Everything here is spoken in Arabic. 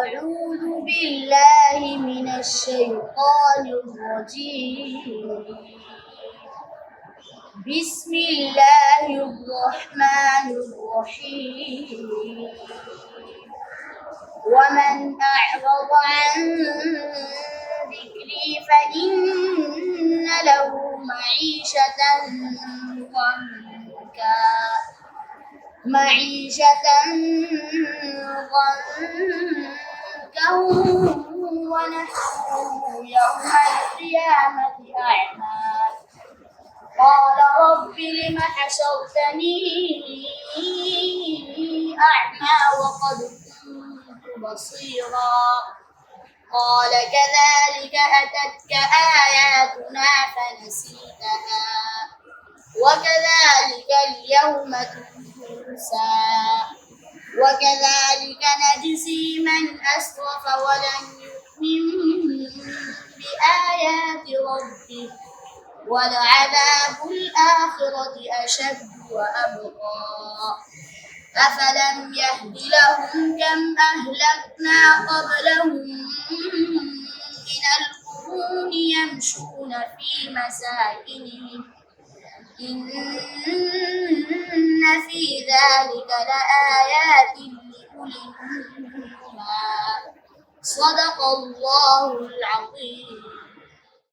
أعوذ بالله من الشيطان الرجيم. بسم الله الرحمن الرحيم. ومن أعرض عن ذكري فإن له معيشة ضنكا ونحشره يوم القيامة أعمى. قال رب لم حشرتني أعمى وقد كنت بصيرا. قال كذلك أتتك آياتنا فنسيتها وكذلك اليوم تنسى. وكذلك نجزي من أسرف ولم يؤمن بآيات ربه ولعذاب الآخرة أشد وأبقى. أفلم يهد لهم كم أهلكنا قبلهم من القرون يمشون في مساكنهم إن في ذلك لآيات لأولي النهى. صدق الله العظيم.